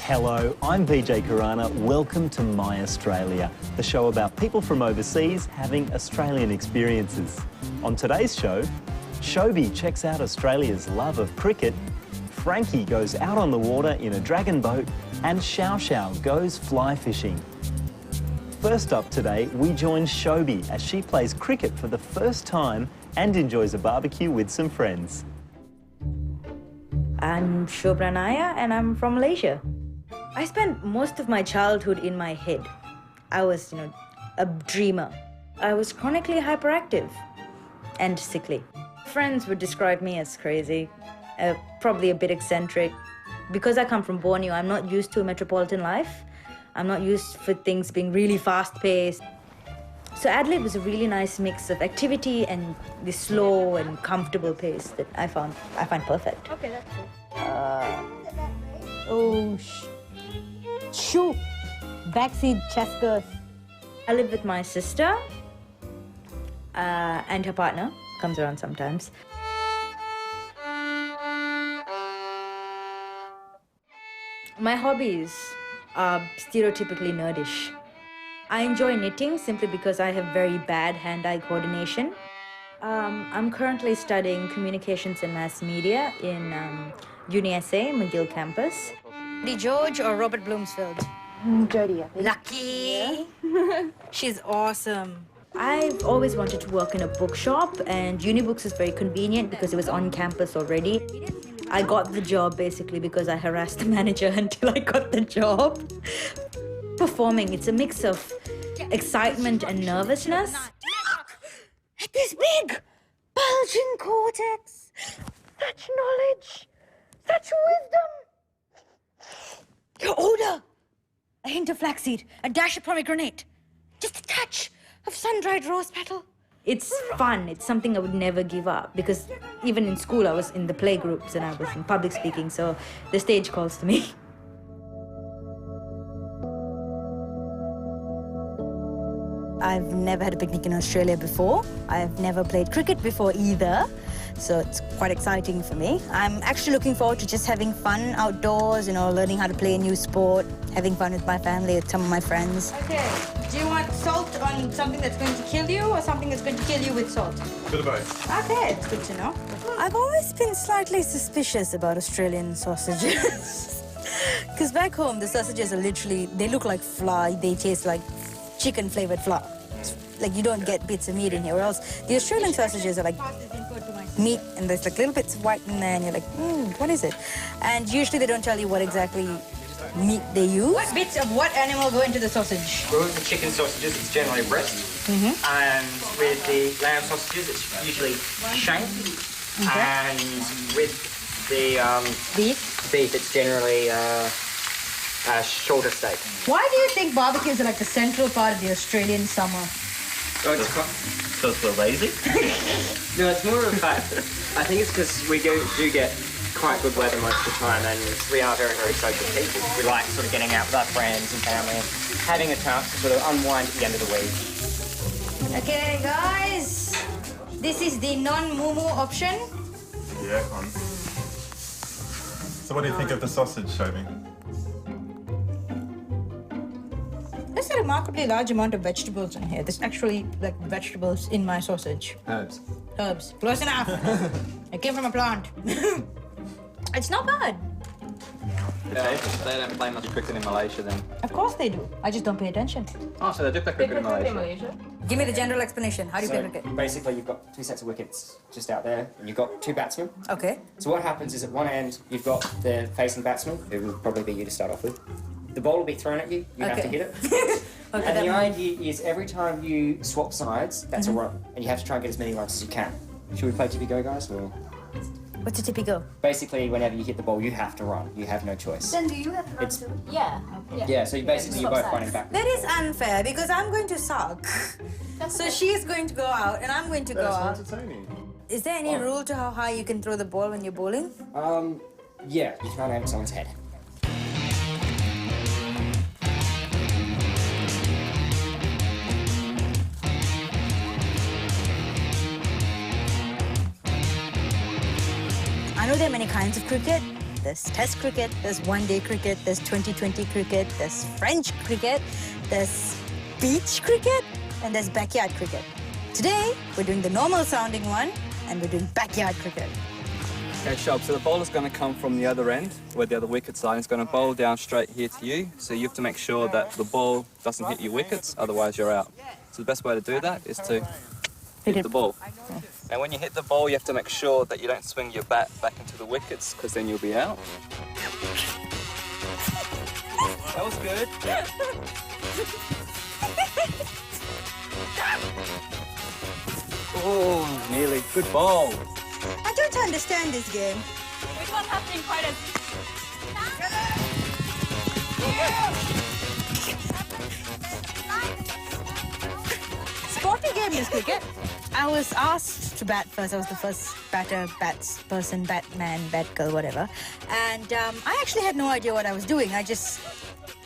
Hello, I'm VJ Karana. Welcome to My Australia, the show about people from overseas having Australian experiences. On today's show, Shobbie checks out Australia's love of cricket, Frankie goes out on the water in a dragon boat, and Xiao Xia goes fly fishing. First up today, we join Shobbie as she plays cricket for the first time and enjoys a barbecue with some friends. I'm Shobbie and I'm from Malaysia. I spent most of my childhood in my head. I was, a dreamer. I was chronically hyperactive and sickly. Friends would describe me as crazy, probably a bit eccentric. Because I come from Borneo, I'm not used to a metropolitan life. I'm not used for things being really fast-paced. So Adelaide was a really nice mix of activity and the slow and comfortable pace that I find perfect. Okay, that's Oh, cool. Shoot! Backseat chest girth. I live with my sister and her partner, comes around sometimes. My hobbies are stereotypically nerdish. I enjoy knitting simply because I have very bad hand-eye coordination. I'm currently studying communications and mass media in UniSA, McGill campus. George or Robert Bloomsfield? Jodie, I think. Lucky! She's awesome. I've always wanted to work in a bookshop, and Unibooks is very convenient because it was on campus already. I got the job basically because I harassed the manager until I got the job. Performing, it's a mix of excitement and nervousness. At this big, bulging cortex, such knowledge, such wisdom. Your odor, a hint of flaxseed, a dash of pomegranate, just a touch of sun-dried rose petal. It's fun. It's something I would never give up because even in school I was in the play groups and I was in public speaking, so the stage calls to me. I've never had a picnic in Australia before. I've never played cricket before either, so it's quite exciting for me. I'm actually looking forward to just having fun outdoors, learning how to play a new sport, having fun with my family, with some of my friends. Okay, do you want salt on something that's going to kill you or something that's going to kill you with salt? Bit of both. Okay, it's good to know. I've always been slightly suspicious about Australian sausages. Because back home, the sausages are literally, they look like flour, they taste like chicken-flavored flour. Like, you don't get bits of meat in here, or else the Australian sausages are like meat, and there's like little bits of white in there, and you're like, what is it? And usually they don't tell you what exactly meat they use. What bits of what animal go into the sausage? Well, with the chicken sausages, it's generally breast. And with the lamb sausages, it's usually shank. And with the beef, it's generally a shorter steak. Why do you think barbecues are like the central part of the Australian summer? Oh, it's Because we're lazy? no, it's more of a fact. I think it's because we do get quite good weather most of the time, and we are very, very social people. We like sort of getting out with our friends and family and having a chance to sort of unwind at the end of the week. Okay, guys, this is the non-moo-moo option. Yeah, on. So what do you think of the sausage, Shobbie? There's a remarkably large amount of vegetables in here. There's actually like vegetables in my sausage. Herbs. Herbs. Close enough. It came from a plant. It's not bad. Okay, they don't play much cricket in Malaysia then. Of course they do. I just don't pay attention. Oh, so they do play cricket in Malaysia. Give me the general explanation. How do you play So cricket? basically, you've got two sets of wickets just out there, and you've got two batsmen. Okay. So what happens is at one end, you've got the facing batsman, who will probably be you to start off with. The ball will be thrown at you, you have to Okay. hit it. Okay, And the that- idea is every time you swap sides, that's a run. And you have to try and get as many runs as you can. Should we play tippy go, guys? Or What's a tippy go? basically, whenever you hit the ball, you have to run. You have no choice. Then do you have to run It's- too? Yeah. Yeah, so basically you're both running back. That is unfair because I'm going to suck. So she's going to go out and I'm going to go out. entertaining. Is there any rule to how high you can throw the ball when you're bowling? Yeah, you can't aim at someone's head. I know there are many kinds of cricket. There's Test cricket, there's one-day cricket, there's 2020 cricket, there's French cricket, there's beach cricket, and there's backyard cricket. Today, we're doing the normal sounding one, and we're doing backyard cricket. Okay, Shob, so the bowler's going to come from the other end, where the other wickets are, and it's going to bowl down straight here to you. So you have to make sure that the ball doesn't hit your wickets, otherwise you're out. So the best way to do that is to hit the ball. And when you hit the ball, you have to make sure that you don't swing your bat back into the wickets, because then you'll be out. That was good. Oh, nearly. Good ball. I don't understand this game. Which one's happening quite as... Sporty game, this cricket. I was asked to bat first. I was the first batter, bats person, batman, bat girl, whatever. And I actually had no idea what I was doing. I just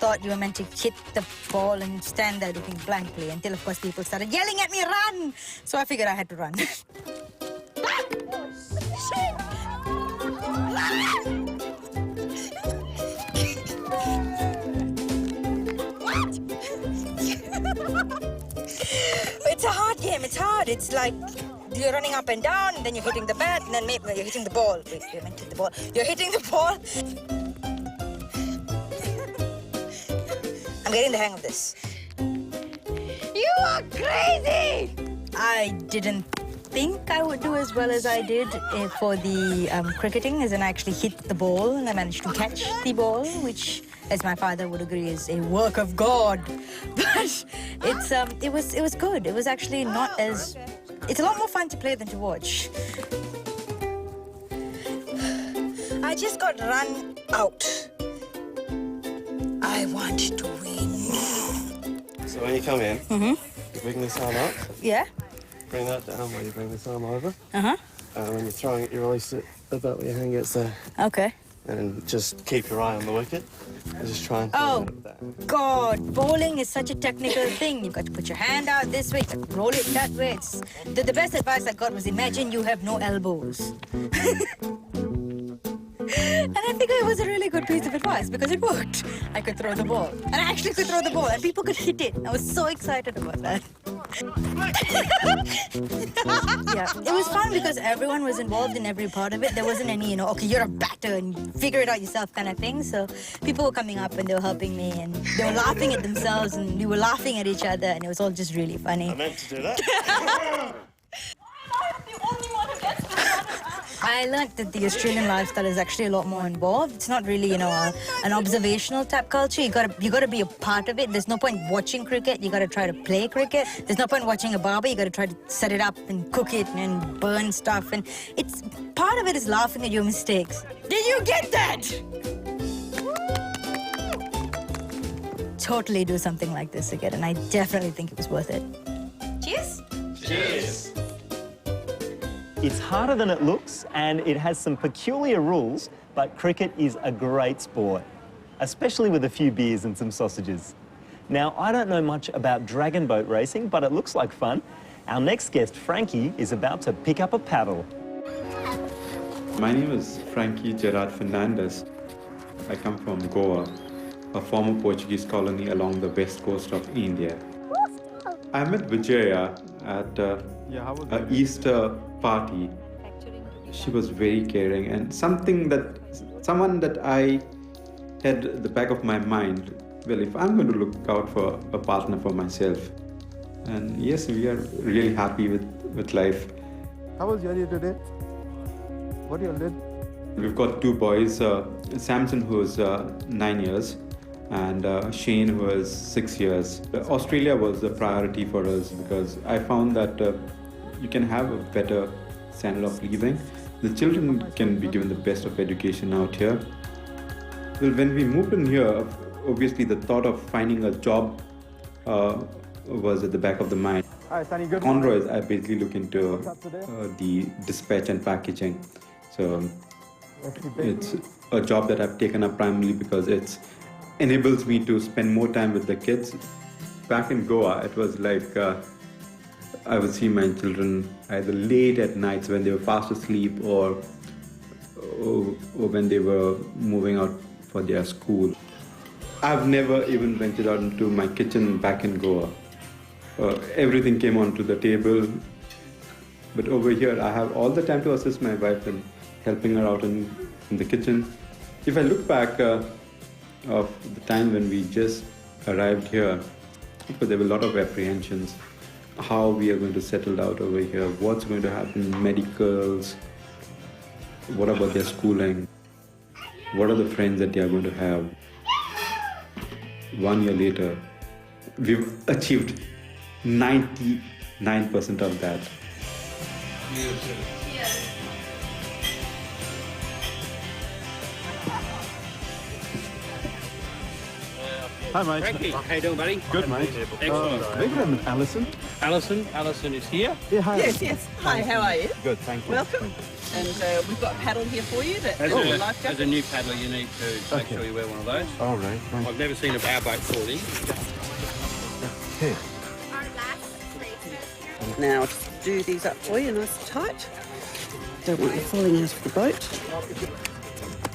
thought you were meant to hit the ball and stand there looking blankly until, of course, people started yelling at me, run! So I figured I had to run. It's a hard game, it's hard. It's like you're running up and down, and then you're hitting the bat, and then maybe you're hitting the ball. Wait, you meant to hit the ball. You're hitting the ball. I'm getting the hang of this. You are crazy! I didn't think I would do as well as I did for the cricketing, as in I actually hit the ball and I managed to catch the ball, which, as my father would agree, is a work of God. But it was good. It was actually not as... It's a lot more fun to play than to watch. I just got run out. I want to win. So when you come in, you bring this arm up. Yeah? Bring that down while you bring this arm over. Uh-huh. And when you're throwing it, you release it about where your hand gets there. Okay. And just keep your eye on the wicket. And just try and Oh, it with that. God, bowling is such a technical thing. You've got to put your hand out this way, you've got to roll it that way. It's... The best advice I got was imagine you have no elbows. And I figured it was a really good piece of advice because it worked. I could throw the ball. And I actually could throw the ball and people could hit it. I was so excited about that. Yeah, it was fun because everyone was involved in every part of it. There wasn't any, okay, you're a batter and you figure it out yourself kind of thing. So people were coming up and they were helping me and they were laughing at themselves and we were laughing at each other and it was all just really funny. I meant to do that. I learned that the Australian lifestyle is actually a lot more involved. It's not really, an observational type culture. You gotta be a part of it. There's no point watching cricket. You gotta try to play cricket. There's no point watching a barber. You gotta try to set it up and cook it and burn stuff. And it's part of it is laughing at your mistakes. Did you get that? Totally do something like this again, and I definitely think it was worth it. Cheers. Cheers. It's harder than it looks and it has some peculiar rules, but cricket is a great sport, especially with a few beers and some sausages. Now, I don't know much about dragon boat racing, but it looks like fun. Our next guest, Frankie, is about to pick up a paddle. My name is Frankie Gerard Fernandes. I come from Goa, a former Portuguese colony along the west coast of India. I met Vijaya at an Easter party. She was very caring and someone that I had at the back of my mind, well, if I'm going to look out for a partner for myself. And yes, we are really happy with life. How was your day today? What do you did? We've got two boys, Samson, who's 9 years, and Shane, who is 6 years. Australia was a priority for us because I found that you can have a better standard of living. The children can be given the best of education out here. Well, when we moved in here, obviously the thought of finding a job was at the back of the mind. Hi, Sunny, good. Conroy's, I basically look into the dispatch and packaging. So it's a job that I've taken up primarily because it enables me to spend more time with the kids. Back in Goa, it was like I would see my children either late at nights when they were fast asleep or or when they were moving out for their school. I've never even ventured out into my kitchen back in Goa. Everything came onto the table, but over here I have all the time to assist my wife in helping her out in the kitchen. If I look back of the time when we just arrived here, there were a lot of apprehensions. How we are going to settle out over here, what's going to happen, medicals, what about their schooling, what are the friends that they are going to have. 1 year later, we've achieved 99% of that. Hi, mate. Frankie, how you doing, buddy? Good, mate. Excellent. Alison. Alison is here. Yeah, hi. Yes. Hi, how are you? Good, thank you. Welcome. And we've got a paddle here for you. That As life a new paddler, you need to make sure you wear one of those. All right. I've never seen a power boat for these. Okay. Now, just do these up for you, nice and tight. Don't want you falling out of the boat.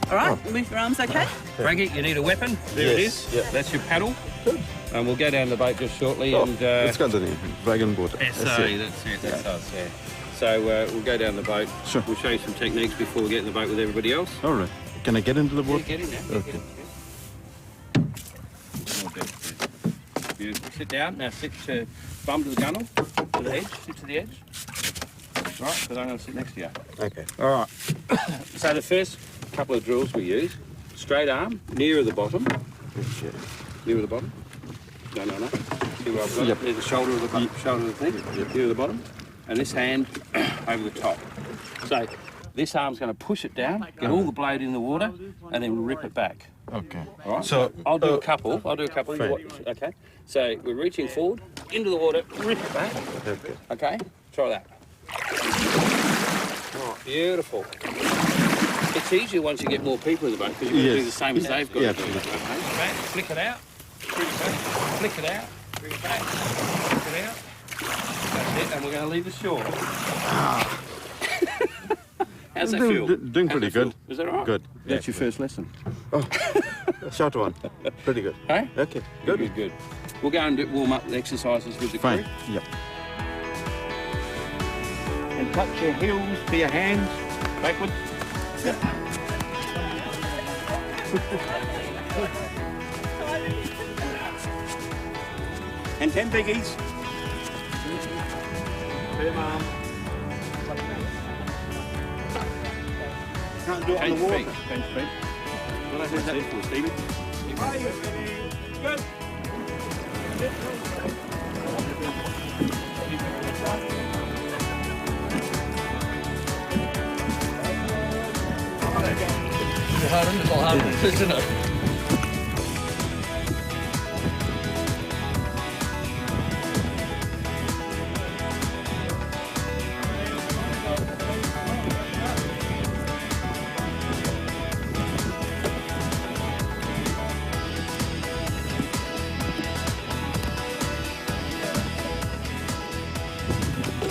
All right, move your arms okay? Frankie, you need a weapon. There it is. Yeah. That's your paddle. Good. And we'll go down the boat just shortly. Let's go to the dragon boat. SA, that's it. That's us, yeah. So we'll go down the boat. Sure. We'll show you some techniques before we get in the boat with everybody else. All right. Can I get into the boat? Yeah, get in there. Okay. Beautiful. Sit down. Now sit bum to the gunnel, to the edge. Sit to the edge. All right, because I'm going to sit next to you. Okay. All right. So the first couple of drills we use, straight arm, nearer the bottom. Okay. Nearer the bottom. No. See where I've got Yep. it? Near the shoulder of the shoulder of the thing. Yep. Nearer the bottom. And this hand over the top. So this arm's going to push it down, get all the blade in the water, and then rip it back. Okay. All right? So I'll do a couple. Fine. Okay. So we're reaching forward, into the water, rip it back. Okay. Okay? Try that. Oh, beautiful. It's easier once you get more people in the boat because you're going to do the same as they've got to do. Okay? Back, flick it out, bring it back, flick it out, bring it back, flick it out. That's it, and we're going to leave the shore. How's that feel? Doing pretty good. Is that all right? Good. That's your first lesson. Oh, short one. Pretty good. Hey? Okay. Good. We'll go and warm up the exercises with the Fine. crew. Yep. And touch your heels to your hands, backwards. And 10 biggies. Can't do it on the water. 10 feet. Well, I heard that before, Stevie. Good. Isn't it?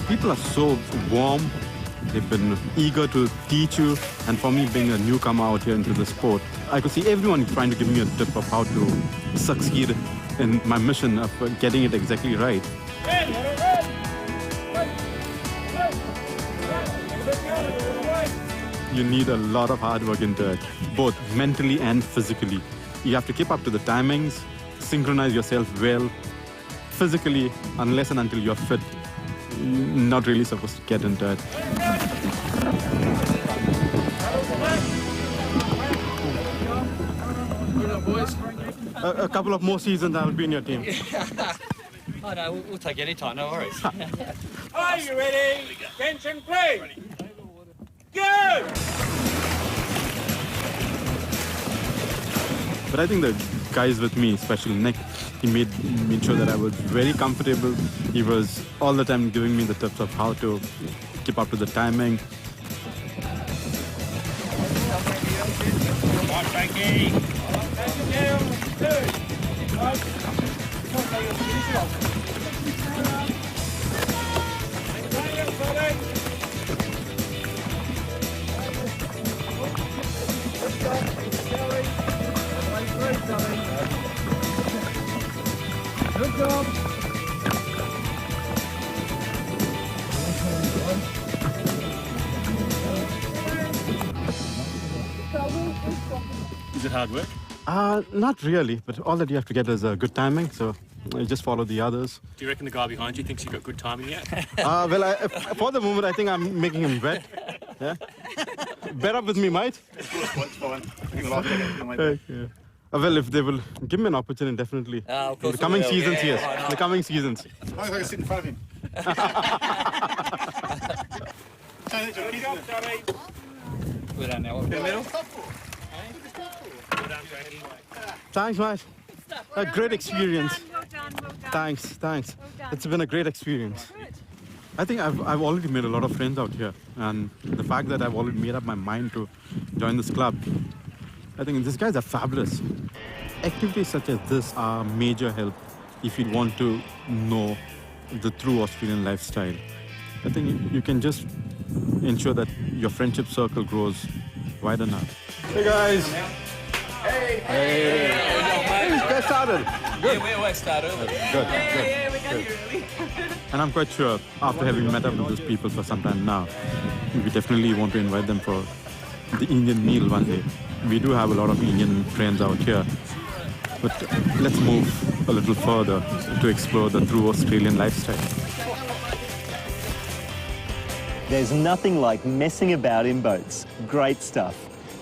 People are so warm. They've been eager to teach you. And for me, being a newcomer out here into the sport, I could see everyone trying to give me a tip of how to succeed in my mission of getting it exactly right. You need a lot of hard work into it, both mentally and physically. You have to keep up to the timings, synchronize yourself well. Physically, unless and until you're fit, not really supposed to get into it. A couple of more seasons, I'll be in your team. Oh no, we'll take any time, no worries. Are you ready? Attention, please. Go! But I think the guys with me, especially Nick, he made sure that I was very comfortable. He was all the time giving me the tips of how to keep up to the timing. Come on, Frankie. hard work? Not really, but all that you have to get is good timing, so you just follow the others. Do you reckon the guy behind you thinks you've got good timing yet? Well, for the moment, I think I'm making him bet. Yeah? Bet up with me, mate. It's fine. Okay. Well, if they will give me an opportunity, definitely. Of course the coming we will. seasons, Yeah, yes. why not? The coming seasons. As long as I can sit in front of him. We don't know what the middle. Thanks, mate. A great experience. Thanks. It's been a great experience. I think I've already made a lot of friends out here, and the fact that I've already made up my mind to join this club, I think these guys are fabulous. Activities such as this are major help if you want to know the true Australian lifestyle. I think you can just ensure that your friendship circle grows wide enough. Hey guys! Hey! You guys started. Good. Yeah, we always start early. Good. Yeah, we got here early. And I'm quite sure after having met up with those people for some time now, we definitely want to invite them for the Indian meal one day. We do have a lot of Indian friends out here, but let's move a little further to explore the true Australian lifestyle. There's nothing like messing about in boats. Great stuff.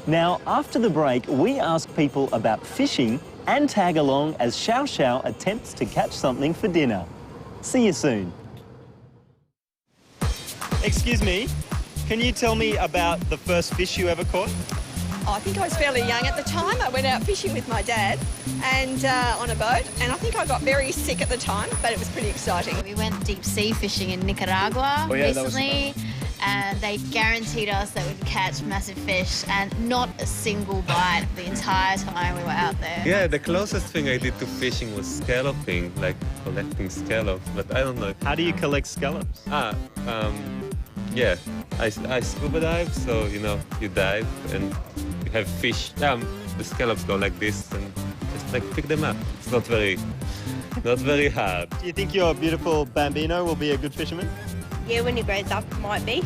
Now, after the break, we ask people about fishing and tag along as Xiao Xia attempts to catch something for dinner. See you soon. Excuse me, can you tell me about the first fish you ever caught? I think I was fairly young at the time. I went out fishing with my dad and on a boat, and I think I got very sick at the time, but it was pretty exciting. We went deep sea fishing in Nicaragua recently, and they guaranteed us that we'd catch massive fish, and not a single bite the entire time we were out there. Yeah, the closest thing I did to fishing was scalloping, like collecting scallops, but I don't know. How do you collect scallops? Yeah, I scuba dive, so, you know, you dive and you have fish. The scallops go like this and just like pick them up. It's not very hard. Do you think your beautiful Bambino will be a good fisherman? Yeah, when he grows up, might be.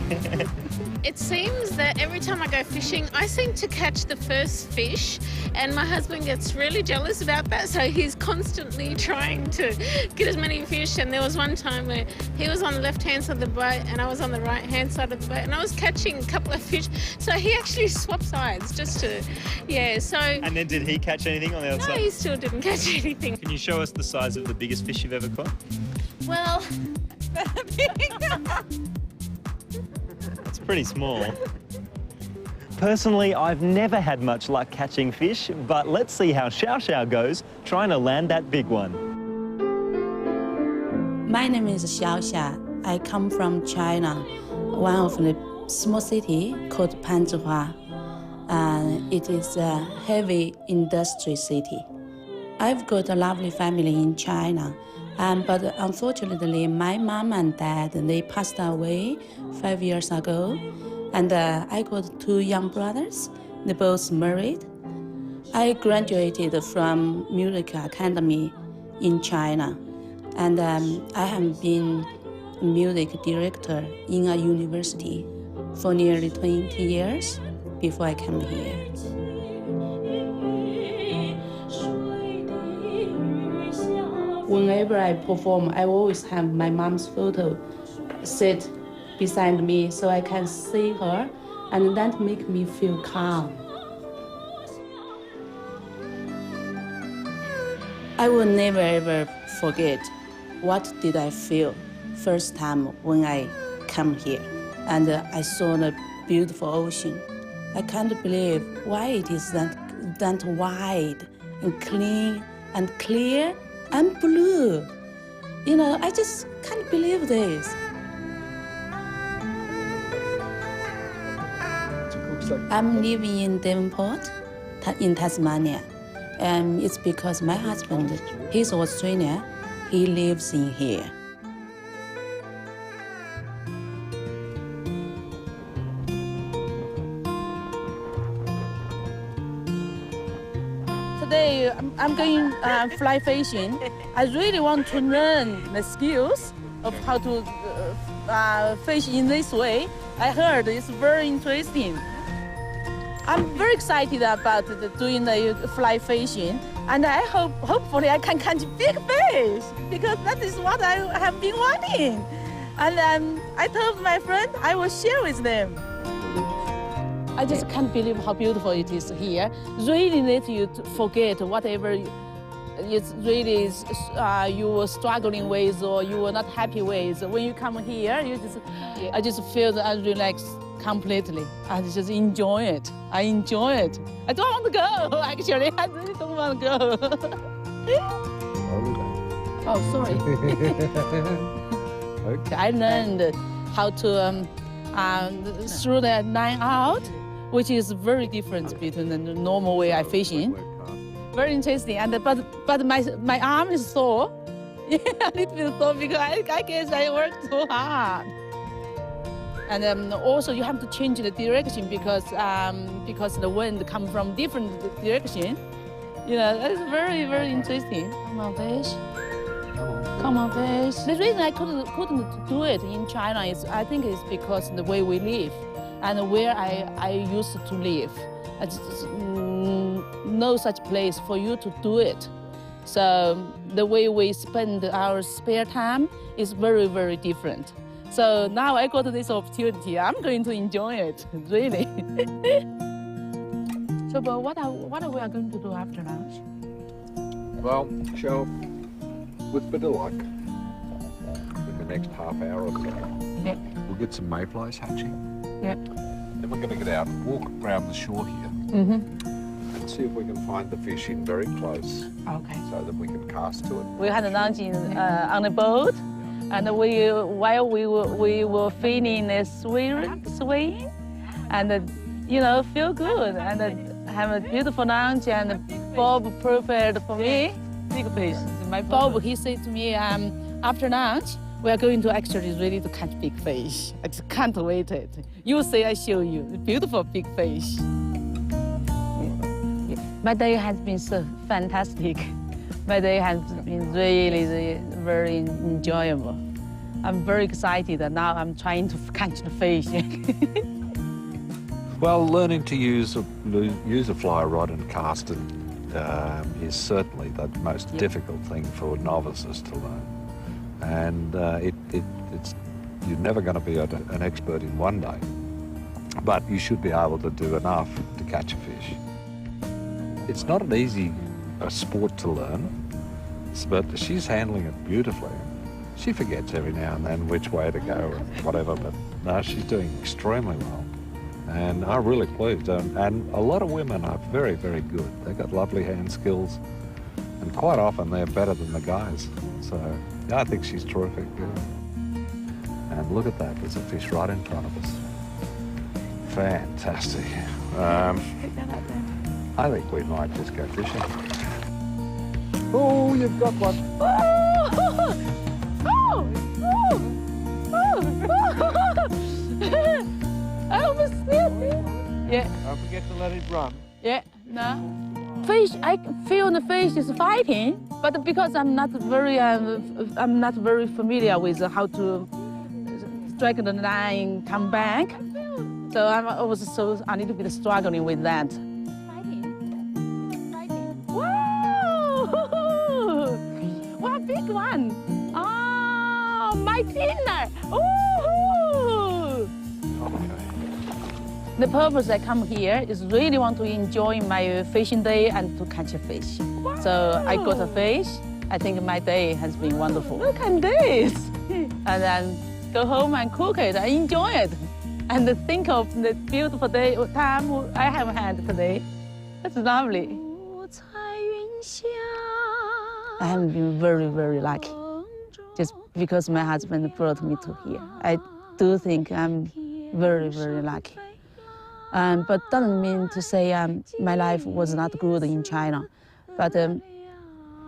It seems that every time I go fishing, I seem to catch the first fish, and my husband gets really jealous about that, so he's constantly trying to get as many fish. And there was one time where he was on the left-hand side of the boat and I was on the right-hand side of the boat, and I was catching a couple of fish, so he actually swapped sides just to, yeah, so... And then did he catch anything on the other side? No, he still didn't catch anything. Can you show us the size of the biggest fish you've ever caught? Well... It's pretty small. Personally, I've never had much luck catching fish, but let's see how Xiao Xia goes trying to land that big one. My name is Xiao Xia. I come from China, one of the small city called Panzhihua. It is a heavy industry city. I've got a lovely family in China. But unfortunately, my mom and dad, they passed away 5 years ago. And I got two young brothers. They both married. I graduated from Music Academy in China. And I have been a music director in a university for nearly 20 years before I came here. Whenever I perform, I always have my mom's photo sit beside me so I can see her, and that makes me feel calm. I will never ever forget what did I feel first time when I came here and I saw the beautiful ocean. I can't believe why it is that wide and clean and clear and blue. You know, I just can't believe this. I'm living in Devonport, in Tasmania. And it's because my husband, he's Australian, he lives in here. Today, I'm going fly fishing. I really want to learn the skills of how to fish in this way. I heard it's very interesting. I'm very excited about doing the fly fishing, and hopefully I can catch big fish, because that is what I have been wanting. And I told my friend I will share with them. I just can't believe how beautiful it is here. Really let you to forget whatever it's really you were struggling with or you were not happy with. When you come here, I just feel that I relax completely. I just enjoy it. I enjoy it. I don't want to go, actually. I really don't want to go. Oh, sorry. Okay. I learned how to throw the line out, which is very different between the normal way I fishing. Very interesting, but my arm is sore. Yeah, a little bit sore because I guess I worked so hard. And also you have to change the direction because the wind comes from different direction. You know, that's very, very interesting. Come on, fish. Come on, fish. The reason I couldn't do it in China is I think it's because the way we live and where I used to live. I just, no such place for you to do it. So the way we spend our spare time is very, very different. So now I got this opportunity. I'm going to enjoy it, really. So, but what are we going to do after lunch? Well, Xiao, with a bit of luck, in the next half hour or so, yeah, we'll get some mayflies hatching. Yeah. Then we're going to get out and walk around the shore here. And see if we can find the fish in very close. Okay. So that we can cast to it. We had lunch on the boat, and while we were feeling the swing, and you know, feel good, and have a beautiful lunch, and Bob prepared for me big fish. My Bob, he said to me, after lunch, we are going to actually ready to catch big fish. I just can't wait it. You say I show you beautiful big fish. My day has been so fantastic. My day has been really, really very enjoyable. I'm very excited and now I'm trying to catch the fish. Well, learning to use a fly rod and cast it is certainly the most difficult thing for novices to learn. And it's you're never going to be an expert in one day, but you should be able to do enough to catch a fish. It's not an easy sport to learn, but she's handling it beautifully. She forgets every now and then which way to go or whatever, but no, she's doing extremely well. And I'm really pleased. And a lot of women are very, very good. They've got lovely hand skills, and quite often they're better than the guys. So yeah, I think she's terrific. Yeah. And look at that, there's a fish right in front of us. Fantastic. I think we might just go fishing. Oh, you've got one. I almost slipped. Yeah. Don't forget to let it run. Yeah, no. Fish, I feel the fish is fighting, but because I'm not very familiar with how to strike the line, come back, so I was a little bit struggling with that. What a big one! Oh, my dinner! Ooh! The purpose I come here is really want to enjoy my fishing day and to catch a fish. Wow. So I got a fish. I think my day has been wonderful. Look at this! And then go home and cook it. I enjoy it. And think of the beautiful time I have had today. That's lovely. I have been very, very lucky, just because my husband brought me to here. I do think I'm very, very lucky. But doesn't mean to say my life was not good in China. But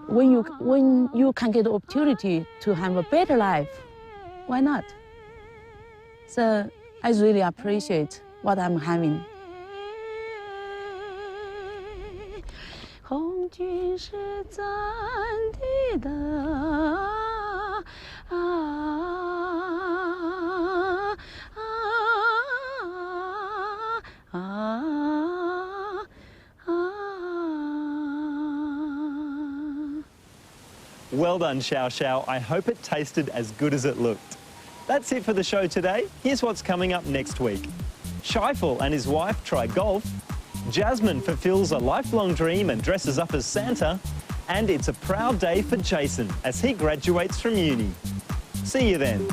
when you can get the opportunity to have a better life, why not? So I really appreciate what I'm having. 红军是暂地的啊。Well done, Xiao Xia. I hope it tasted as good as it looked. That's it for the show today. Here's what's coming up next week. Scheifel and his wife try golf. Jasmine fulfills a lifelong dream and dresses up as Santa. And it's a proud day for Jason as he graduates from uni. See you then.